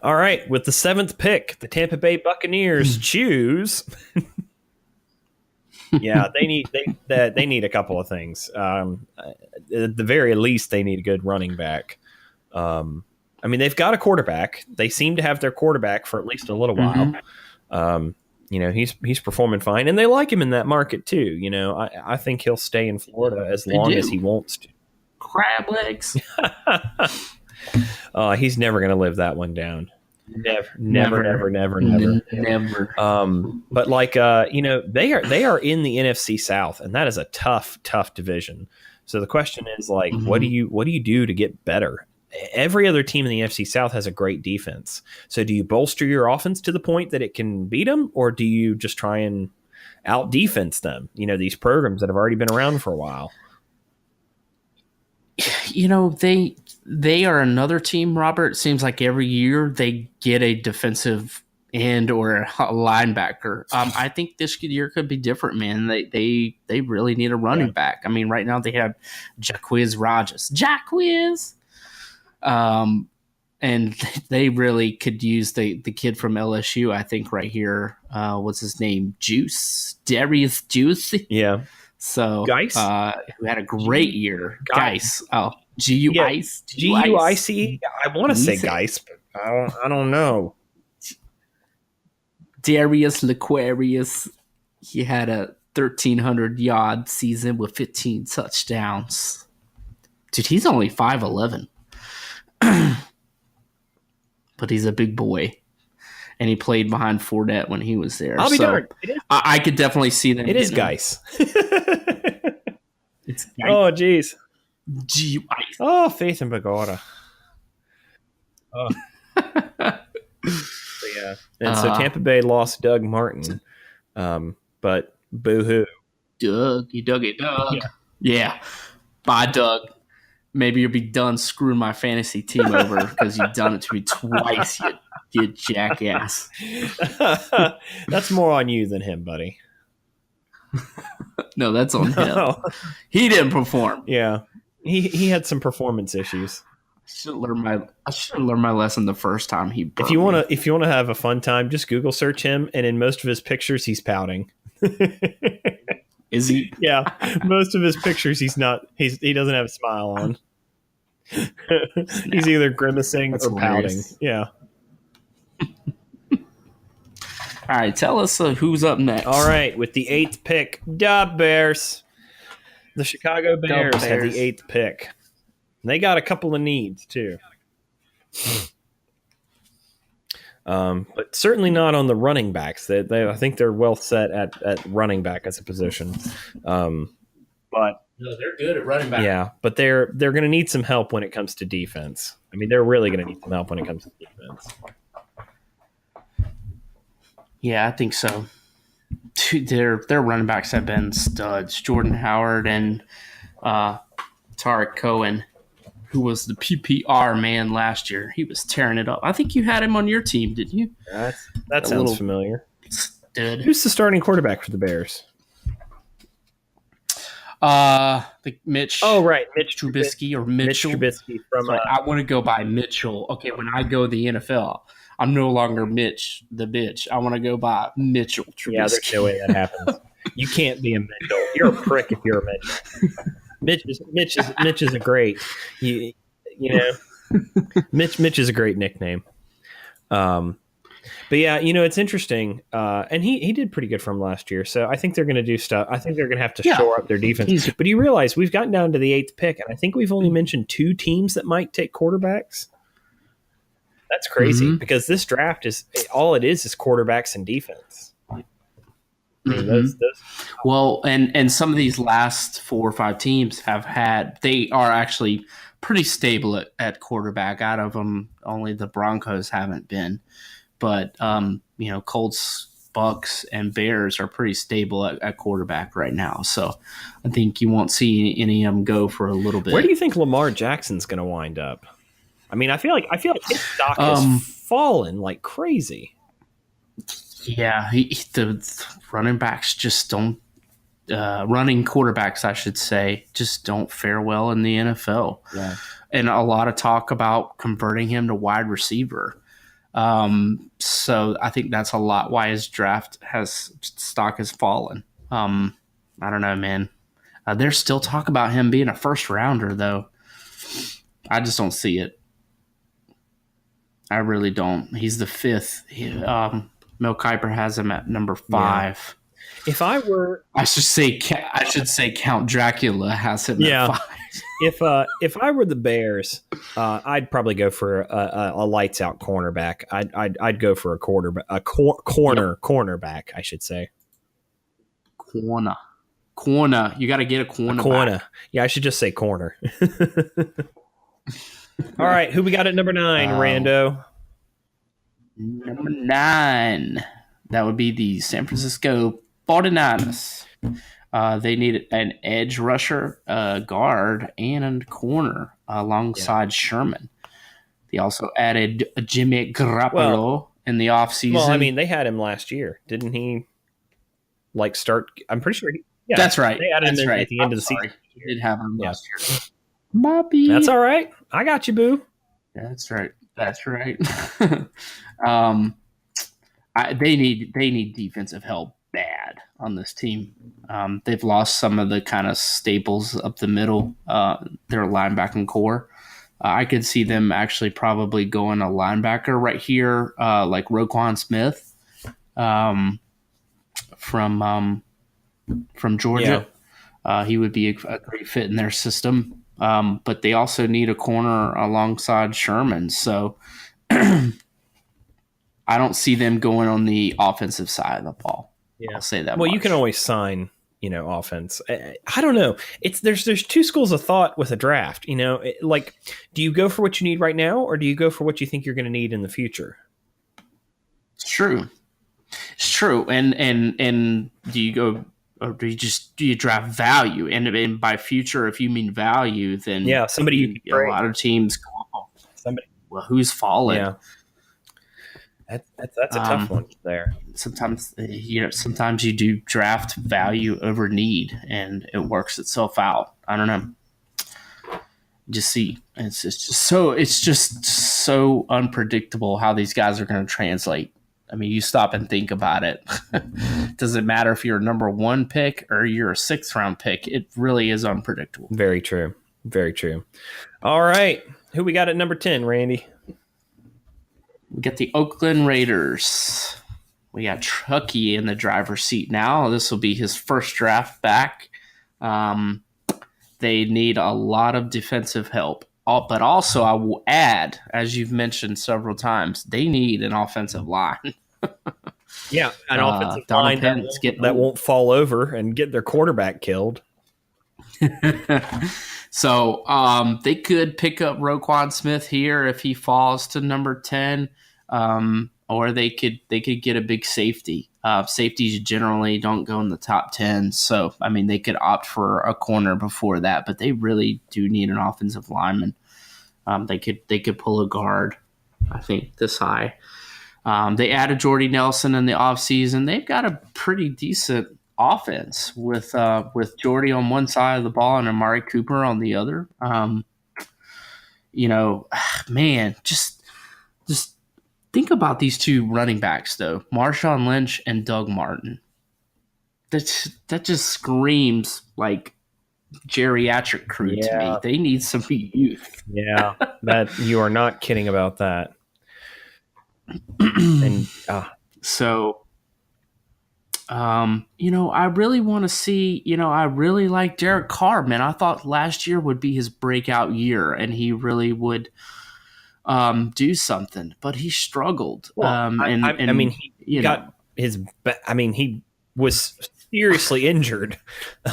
All right. With the 7th pick, the Tampa Bay Buccaneers choose. Yeah, they need a couple of things. At the very least, they need a good running back. I mean, they've got a quarterback. They seem to have their quarterback for at least a little while. He's performing fine, and they like him in that market too. I think he'll stay in Florida as long as he wants to. Crab legs. He's never going to live that one down. Never. But like, they are in the NFC South, and that is a tough division. So the question is like, what do you do to get better? Every other team in the NFC South has a great defense. So do you bolster your offense to the point that it can beat them, or do you just try and out defense them? These programs that have already been around for a while. They are another team, Robert. It seems like every year they get a defensive end or a linebacker. I think this year could be different, man. They really need a running back. I mean, right now they have Jacquizz Rodgers. And they really could use the kid from LSU, I think, right here. What's his name? Darius Juice. Yeah. So, Geis? who had a great year. Geis. Oh, G-U-I-C. G-U-I-C. I want to say Geis, but I don't know. Darius Laquarius. He had a 1,300-yard season with 15 touchdowns. Dude, he's only 5'11". But he's a big boy. And he played behind Fournette when he was there. I'll be darned. I could definitely see them. It is Geis. It's Geis. Oh, jeez. G-U-I-C. Oh, Faith and Bogota. Oh. So Tampa Bay lost Doug Martin. But boo-hoo. Doug. Yeah. Bye, Doug. Maybe you'll be done screwing my fantasy team over because you've done it to me twice, you jackass. That's more on you than him, buddy. No, that's on him. Oh. He didn't perform. Yeah. He had some performance issues. I should learn my lesson the first time he If you want to have a fun time, just Google search him, and in most of his pictures he's pouting. Is he? Yeah. Most of his pictures he doesn't have a smile on. He's either grimacing or pouting. Yeah. All right, tell us who's up next. All right, with the 8th pick, the Bears. The Chicago Bears had the 8th pick. And they got a couple of needs, too. But certainly not on the running backs. I think they're well set at running back as a position. But no, they're good at running back. Yeah, but they're going to need some help when it comes to defense. I mean, they're really going to need some help when it comes to defense. Yeah, I think so. Their running backs have been studs. Jordan Howard and Tariq Cohen, who was the PPR man last year. He was tearing it up. I think you had him on your team, didn't you? That sounds familiar. Stud. Who's the starting quarterback for the Bears? Mitch. Oh, right. Mitch Trubisky or Mitchell. Mitch Trubisky from. I want to go by Mitchell. Okay, when I go to the NFL, I'm no longer Mitch the bitch. I want to go by Mitchell Trubisky. Yeah, there's no way that happens. You can't be a Mitchell. You're a prick if you're a Mitchell. Mitch is a great. You know, Mitch is a great nickname. But yeah, it's interesting. And he did pretty good from last year. So I think they're going to do stuff. I think they're going to have to shore up their defense. But you realize we've gotten down to the 8th pick, and I think we've only mentioned 2 teams that might take quarterbacks. That's crazy because this draft is all it is quarterbacks and defense. I mean, Well, and some of these last 4 or 5 teams they are actually pretty stable at quarterback. Out of them, only the Broncos haven't been. But, Colts, Bucks, and Bears are pretty stable at quarterback right now. So I think you won't see any of them go for a little bit. Where do you think Lamar Jackson's going to wind up? I mean, I feel like his stock has fallen like crazy. Yeah, the running backs just don't running quarterbacks, I should say, just don't fare well in the NFL. Yeah. And a lot of talk about converting him to wide receiver. So I think that's a lot why his stock has fallen. I don't know, man. There's still talk about him being a first rounder, though. I just don't see it. I really don't. He's the 5th. Mel Kiper has him at number 5. Yeah. If I were, I should say Count Dracula has him at 5. If I were the Bears, I'd probably go for a lights out cornerback. I'd go for a cornerback, I should say. Corner. You got to get a corner. Corner. Yeah, I should just say corner. All right, who we got at number 9, Rando? Number 9. That would be the San Francisco 49ers. They need an edge rusher, a guard, and a corner alongside Sherman. They also added Jimmy Garoppolo in the offseason. Well, I mean, they had him last year. Didn't he, start? I'm pretty sure. That's right. They added him at the end of the season. He did have him last year. Bobby. That's all right. I got you, boo. That's right. They need defensive help bad on this team. They've lost some of the kind of staples up the middle, their linebacking core. I could see them actually probably going a linebacker right here, like Roquan Smith from Georgia. Yeah. He would be a great fit in their system. But they also need a corner alongside Sherman. So I don't see them going on the offensive side of the ball. Yeah. I'll say that. Well, you can always sign, offense. I don't know. There's 2 schools of thought with a draft. Do you go for what you need right now, or do you go for what you think you're going to need in the future? It's true. And do you go, or do you draft value? And by future, if you mean value, then somebody a lot of teams go, well, who's fallen? Yeah. That's a tough one there. Sometimes you do draft value over need, and it works itself out. I don't know. Just see, it's just so unpredictable how these guys are going to translate. I mean, you stop and think about it. Doesn't matter if you're a number 1 pick or you're a 6th round pick. It really is unpredictable. Very true. Very true. All right, who we got at number 10, Randy? We got the Oakland Raiders. We got Chucky in the driver's seat now. This will be his first draft back. They need a lot of defensive help. But also, I will add, as you've mentioned several times, they need an offensive line. Yeah, an offensive line that won't fall over and get their quarterback killed. So they could pick up Roquan Smith here if he falls to number 10, or they could get a big safety. Safeties generally don't go in the top 10, so I mean they could opt for a corner before that, but they really do need an offensive lineman. They could pull a guard, I think, this high. They added Jordy Nelson in the offseason. They've got a pretty decent offense with Jordy on one side of the ball and Amari Cooper on the other. Man, just think about these 2 running backs though, Marshawn Lynch and Doug Martin. that just screams like geriatric crew to me. They need some youth. Yeah, that you are not kidding about that. And so, I really want to see. I really like Derek Carr, man. I thought last year would be his breakout year, and he really would do something, but he struggled. Well, he got his. He was seriously injured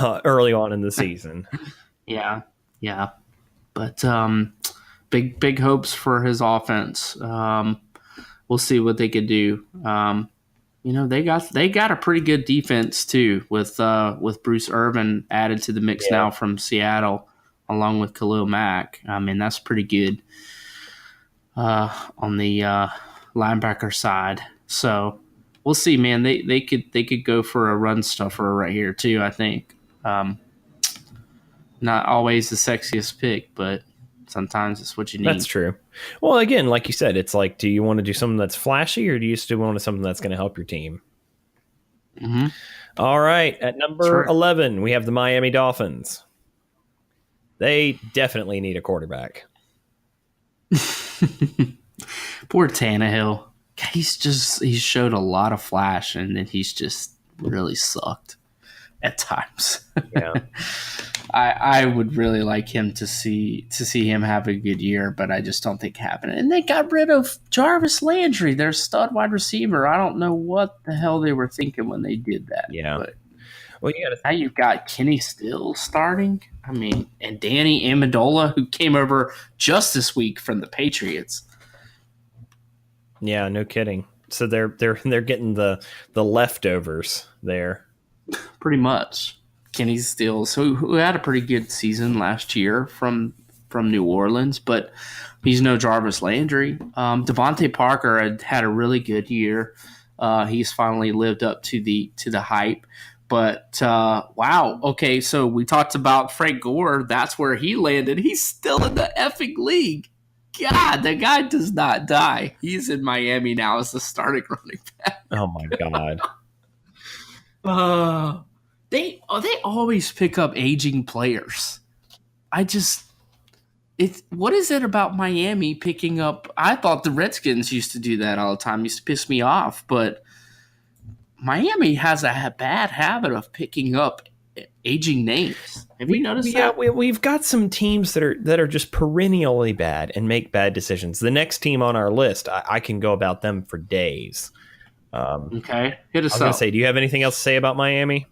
early on in the season. Yeah, but big hopes for his offense. We'll see what they could do. They got a pretty good defense too, with Bruce Irvin added to the mix now from Seattle, along with Khalil Mack. That's pretty good on the linebacker side. So we'll see, man. They could go for a run stuffer right here too. I think not always the sexiest pick, but sometimes it's what you need. That's true. Well, again, like you said, it's like, do you want to do something that's flashy, or do you still want something that's going to help your team? Mm-hmm. All right, at number 11, we have the Miami Dolphins. They definitely need a quarterback. Poor Tannehill. He showed a lot of flash, and then he's just really sucked at times. Yeah. I would really like him to see him have a good year, but I just don't think happening. And they got rid of Jarvis Landry, their stud wide receiver. I don't know what the hell they were thinking when they did that. Yeah. But well, now you've got Kenny Stills starting. And Danny Amendola, who came over just this week from the Patriots. Yeah, no kidding. So they're getting the leftovers there. Pretty much. Kenny Stills, who had a pretty good season last year from New Orleans, but he's no Jarvis Landry. Devontae Parker had a really good year. He's finally lived up to the hype. But wow, okay, so we talked about Frank Gore. That's where he landed. He's still in the effing league. God, the guy does not die. He's in Miami now as the starting running back. Oh my God. They always pick up aging players. What is it about Miami picking up? I thought the Redskins used to do that all the time. It used to piss me off, but Miami has a bad habit of picking up aging names. Have you noticed that? Yeah, we've got some teams that are just perennially bad and make bad decisions. The next team on our list, I can go about them for days. Okay, hit us up. I was going to say, do you have anything else to say about Miami?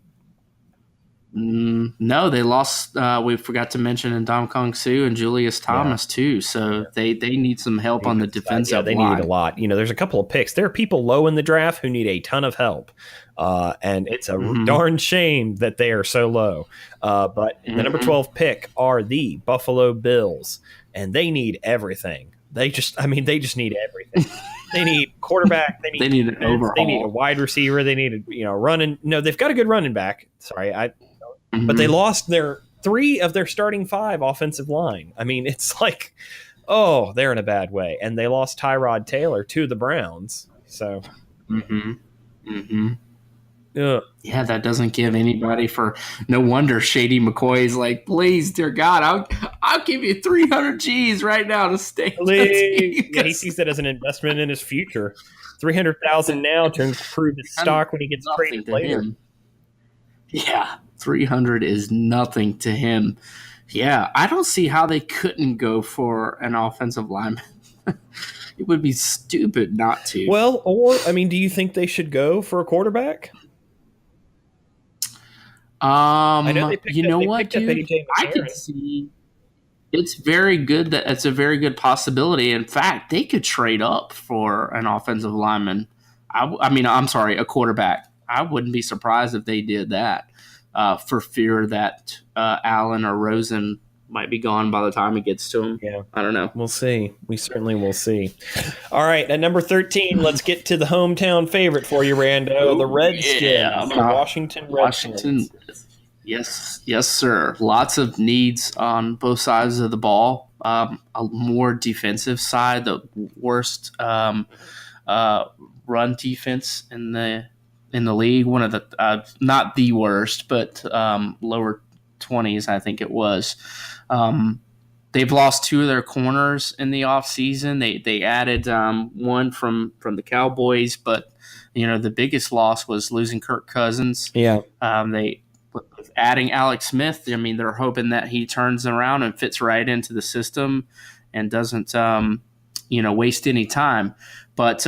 No, they lost. We forgot to mention Ndamukong Suh and Julius Thomas too. So they need some help on the defensive line. They need a lot. There's a couple of picks. There are people low in the draft who need a ton of help, and it's a darn shame that they are so low. But the number 12 pick are the Buffalo Bills, and they need everything. They just need everything. They need quarterback. They need an overhaul. They need a wide receiver. They need running. No, they've got a good running back. Sorry, but they lost their 3 of their starting 5 offensive line. It's like, they're in a bad way, and they lost Tyrod Taylor to the Browns. So, yeah, that doesn't give anybody for. No wonder Shady McCoy's like, please, dear God, I'll give you 300 G's right now to stay. Yeah, he sees that as an investment in his future. 300,000 now to improve his stock when he gets traded later. Him. Yeah, 300 is nothing to him. Yeah, I don't see how they couldn't go for an offensive lineman. It would be stupid not to. Well, do you think they should go for a quarterback? I know they picked what, dude? I could see it's very good. It's a very good possibility. In fact, they could trade up for an offensive lineman. I'm sorry, a quarterback. I wouldn't be surprised if they did that for fear that Allen or Rosen might be gone by the time it gets to him. Yeah. I don't know. We'll see. We certainly will see. All right, at number 13, let's get to the hometown favorite for you, Rando, the Redskins, the Washington Redskins. Yes, sir. Lots of needs on both sides of the ball. A more defensive side, the worst run defense in the in the league, one of the not the worst, but lower 20s, I think it was. They've lost 2 of their corners in the offseason. They added one from the Cowboys, but the biggest loss was losing Kirk Cousins. Yeah. They adding Alex Smith. I mean, they're hoping that he turns around and fits right into the system and doesn't waste any time. But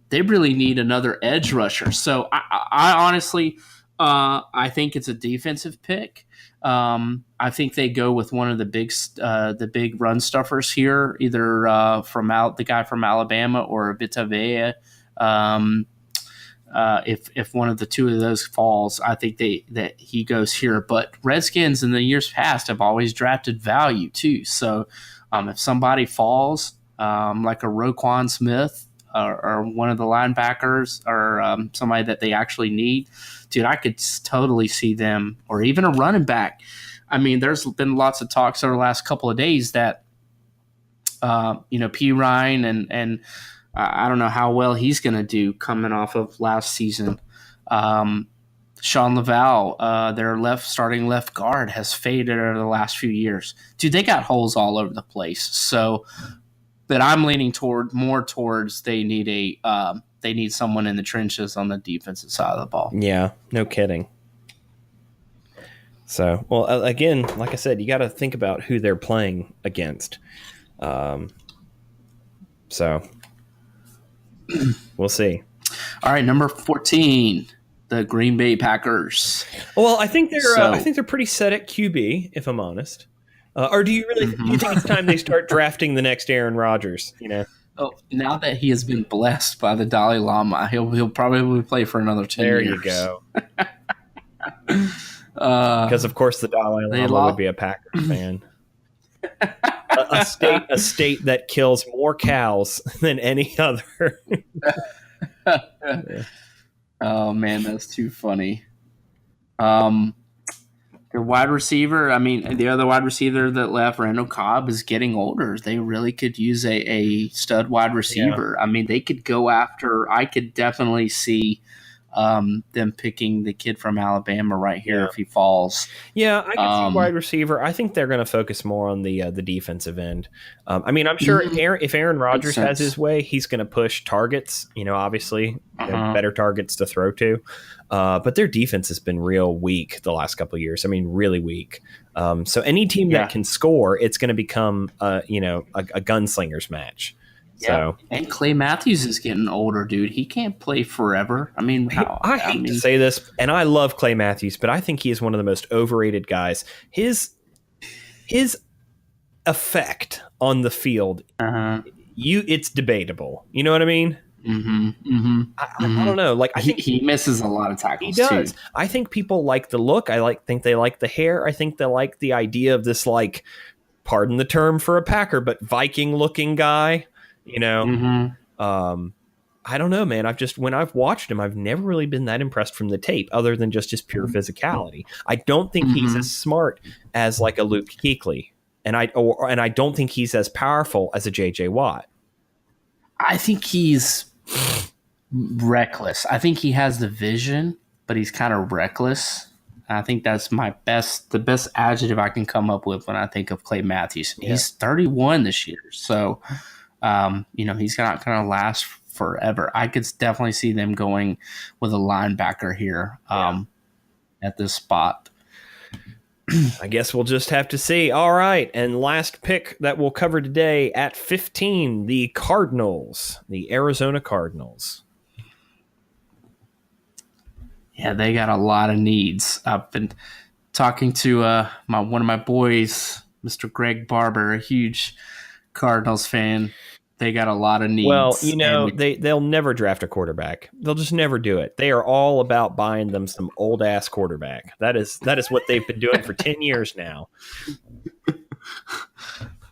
they really need another edge rusher. So I honestly, I think it's a defensive pick. I think they go with one of the big run stuffers here, either the guy from Alabama or Vitavea. If one of the 2 of those falls, I think that he goes here. But Redskins in the years past have always drafted value too. So if somebody falls, like a Roquan Smith or one of the linebackers or somebody that they actually need, dude, I could totally see them, or even a running back. I mean, there's been lots of talks over the last couple of days that, P. Ryan and I don't know how well he's going to do coming off of last season. Sean Laval, their starting left guard, has faded over the last few years. Dude, they got holes all over the place. So, but I'm leaning more towards they need someone in the trenches on the defensive side of the ball. Yeah, no kidding. So, well, again, like I said, you got to think about who they're playing against. So we'll see. All right, number 14, the Green Bay Packers. Well, I think they're pretty set at QB, if I'm honest. Or do you really do you think it's time they start drafting the next Aaron Rodgers? Oh, now that he has been blessed by the Dalai Lama, he'll probably play for another 10 years. There you go. Because of course the Dalai Lama would be a Packers fan. a state that kills more cows than any other. Oh man, that's too funny. Their wide receiver, the other wide receiver that left, Randall Cobb, is getting older. They really could use a stud wide receiver. Yeah. They could go after. I could definitely see them picking the kid from Alabama right here if he falls. Yeah, I can see wide receiver. I think they're going to focus more on the defensive end. I'm sure if Aaron Rodgers has his way, he's going to push targets. Obviously, better targets to throw to. But their defense has been real weak the last couple of years. Really weak. So any team that can score, it's going to become a gunslinger's match. Yeah. So, and Clay Matthews is getting older, dude. He can't play forever. I hate to say this, and I love Clay Matthews, but I think he is one of the most overrated guys. His effect on the field, it's debatable. You know what I mean? I don't know. Like I think he misses a lot of tackles. He does. Too. I think people like the look. Think they like the hair. I think they like the idea of this, like, pardon the term for a Packer, but Viking-looking guy. I don't know, man. When I've watched him, I've never really been that impressed from the tape, other than just his pure physicality. I don't think he's as smart as like a Luke Kuechly, and I don't think he's as powerful as a J.J. Watt. I think he's reckless. I think he has the vision, but he's kind of reckless. I think that's the best adjective I can come up with when I think of Clay Matthews. Yeah. He's 31 this year, so. He's not going to last forever. I could definitely see them going with a linebacker here at this spot. I guess we'll just have to see. All right, and last pick that we'll cover today at 15, the Cardinals, the Arizona Cardinals. Yeah, they got a lot of needs. I've been talking to one of my boys, Mr. Greg Barber, a huge Cardinals fan. They got a lot of needs. Well, they'll never draft a quarterback. They'll just never do it. They are all about buying them some old ass quarterback. That is what they've been doing for 10 years now.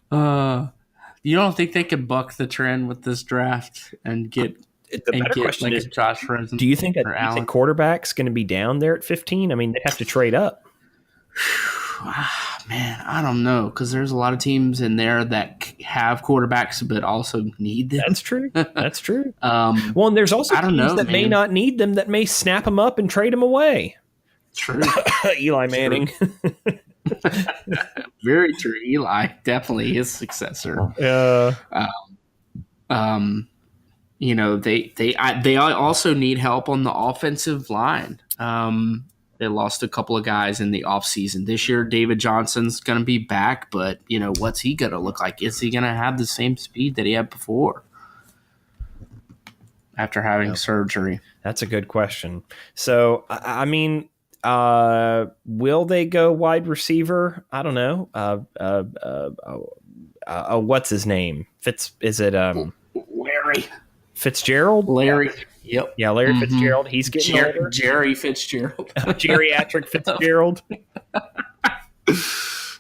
You don't think they could buck the trend with this draft and get question is, Josh Rosen? Do you think quarterback's going to be down there at 15? They have to trade up. Man, I don't know, because there's a lot of teams in there that have quarterbacks but also need them. That's true. That's true. Well, and there's also teams that may not need them, that may snap them up and trade them away. True. Eli Manning. Very true. Eli, definitely his successor. You know, they also need help on the offensive line. They lost a couple of guys in the offseason. This year, David Johnson's going to be back, but, you know, what's he going to look like? Is he going to have the same speed that he had before after having surgery? That's a good question. So, I mean, will they go wide receiver? I don't know. What's his name? Larry Fitzgerald? Larry. Yep. Yeah, Larry Fitzgerald. He's getting older. Jerry Fitzgerald. Geriatric Fitzgerald.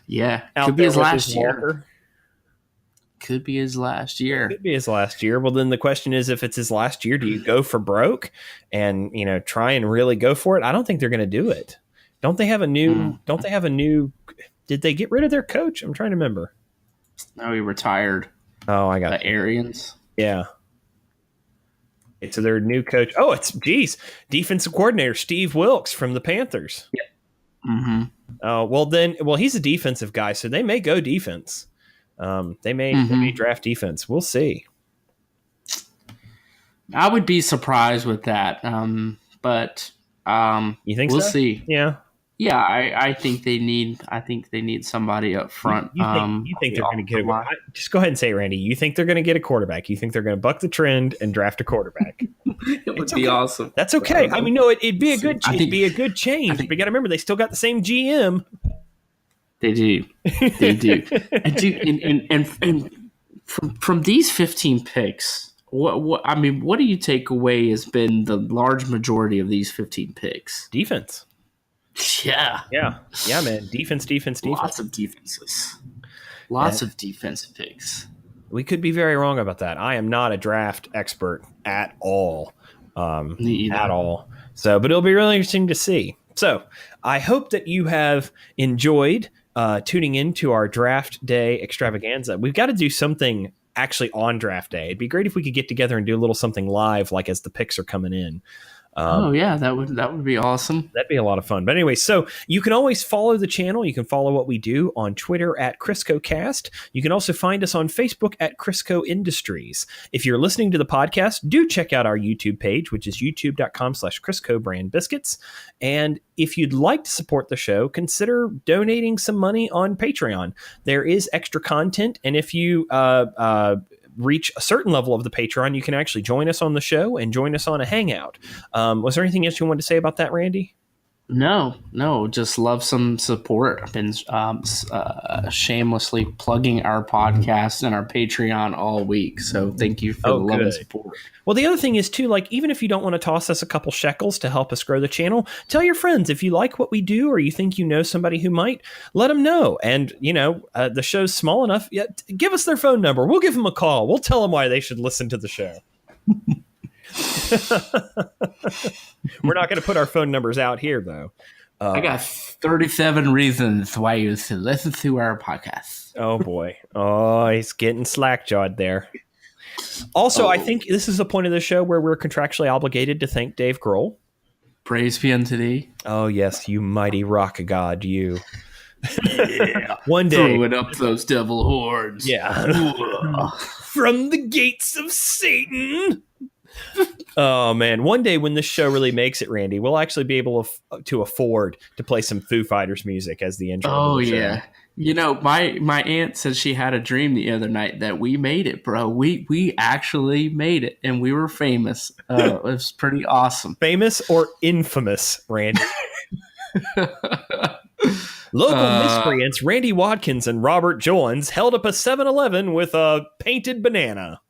Yeah. Could be his last year. Could be his last year. Could be his last year. Well, then the question is, if it's his last year, do you go for broke and, you know, try and really go for it? I don't think they're going to do it. Don't they have a new did they get rid of their coach? I'm trying to remember. No, he retired. Oh, I got the Arians. Yeah. So their new coach. Oh, defensive coordinator Steve Wilkes from the Panthers. Yeah. Mm-hmm. Oh, well, he's a defensive guy, so they may go defense. They may draft defense. We'll see. I would be surprised with that, but you think we'll so? see. Yeah. Yeah, I think they need somebody up front. You think they're going to get just go ahead and say it, Randy. You think they're going to get a quarterback? You think they're going to buck the trend and draft a quarterback? It would be awesome. That's okay. I mean, no, it'd be a good change. But you got to remember, they still got the same GM. They do. And from these 15 picks, what do you take away has been the large majority of these 15 picks? Defense. Yeah, man. Defense. Lots of defenses. Lots of defensive picks. We could be very wrong about that. I am not a draft expert at all. At all. So, but it'll be really interesting to see. So, I hope that you have enjoyed tuning into our draft day extravaganza. We've got to do something actually on draft day. It'd be great if we could get together and do a little something live, like as the picks are coming in. That would be awesome. That'd be a lot of fun. But anyway, so you can always follow the channel. You can follow what we do on Twitter at CriscoCast. You can also find us on Facebook at Crisco Industries. If you're listening to the podcast, do check out our YouTube page, which is youtube.com/Crisco Brand Biscuits. And if you'd like to support the show, consider donating some money on Patreon. There is extra content. And if you reach a certain level of the Patreon, you can actually join us on the show and join us on a hangout. Was there anything else you wanted to say about that, Randy? No, just love some support. I've been shamelessly plugging our podcast and our Patreon all week, so thank you for the love and support. Well, the other thing is, too, like, even if you don't want to toss us a couple shekels to help us grow the channel, tell your friends. If you like what we do or you think you know somebody who might, let them know. And, you know, the show's small enough. Yeah, give us their phone number. We'll give them a call. We'll tell them why they should listen to the show. We're not going to put our phone numbers out here, though. I got 37 reasons why you should listen to our podcast. Oh, boy. Oh, he's getting slack-jawed there. Also, I think this is the point of the show where we're contractually obligated to thank Dave Grohl. Praise be unto thee. Oh, yes, you mighty rock god, you. Yeah. One day. Throwing up those devil horns. Yeah. From the gates of Satan. Oh, man. One day when this show really makes it, Randy, we'll actually be able to afford to play some Foo Fighters music as the intro. Oh, yeah. You know, my aunt said she had a dream the other night that we made it, bro. We actually made it, and we were famous. It was pretty awesome. Famous or infamous, Randy? Local miscreants Randy Watkins and Robert Jones held up a 7-Eleven with a painted banana.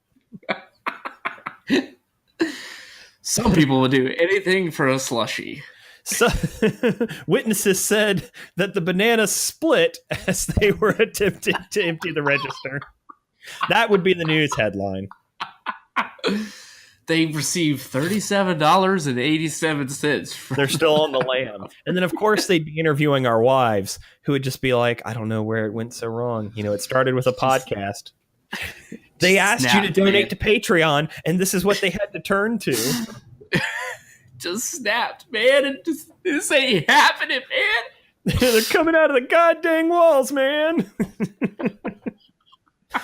Some people will do anything for a slushie. So, witnesses said that the banana split as they were attempting to empty the register. That would be the news headline. They received $37.87. They're still on the lam. And then, of course, they'd be interviewing our wives who would just be like, I don't know where it went so wrong. It started with a podcast. They asked you to donate to Patreon, and this is what they had to turn to. Just snapped, man. This ain't happening, man. They're coming out of the goddamn walls, man.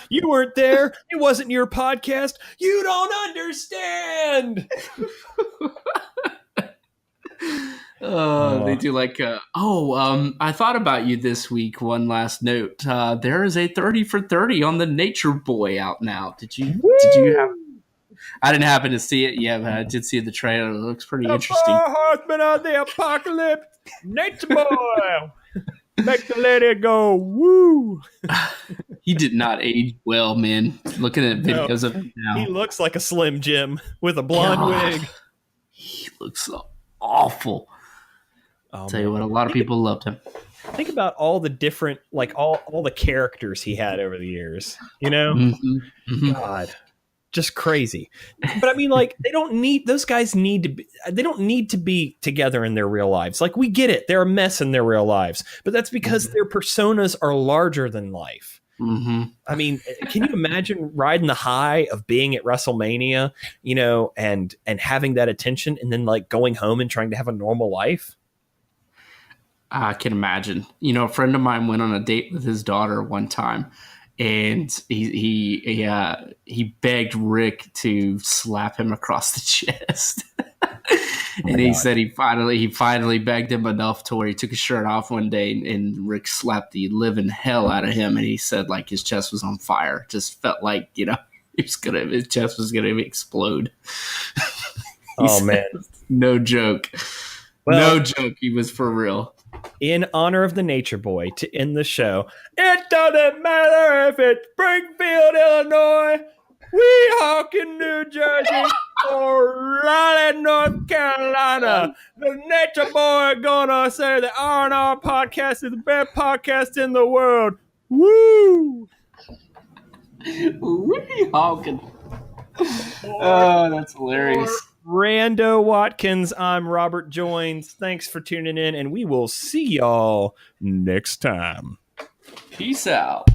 You weren't there. It wasn't your podcast. You don't understand. They do I thought about you this week. One last note. There is a 30 for 30 on the Nature Boy out now. Did you have? I didn't happen to see it yet, but I did see the trailer. It looks pretty interesting. Horseman of the apocalypse, Nature Boy. Make the lady go, woo. He did not age well, man. Looking at videos of him now. He looks like a Slim Jim with a blonde wig. He looks so awful. I'll tell you what, a lot of people loved him. Think about all the different, all the characters he had over the years. God, just crazy. But I mean, those guys they don't need to be together in their real lives. We get it. They're a mess in their real lives, but that's because their personas are larger than life. Mm-hmm. I mean, can you imagine riding the high of being at WrestleMania, and having that attention and then going home and trying to have a normal life? I can imagine. A friend of mine went on a date with his daughter one time, and he begged Rick to slap him across the chest. And he said he finally begged him enough to where he took his shirt off one day, and Rick slapped the living hell out of him. And he said his chest was on fire. Just felt like his chest was gonna explode. Oh man, no joke. No joke. He was for real. In honor of the Nature Boy, to end the show, it doesn't matter if it's Springfield, Illinois, Weehawken, New Jersey, or Raleigh, North Carolina. The Nature Boy gonna say the R&R Podcast is the best podcast in the world. Woo! Weehawken. Oh, that's hilarious. Rando Watkins, I'm Robert Joins. Thanks for tuning in, and we will see y'all next time. Peace out.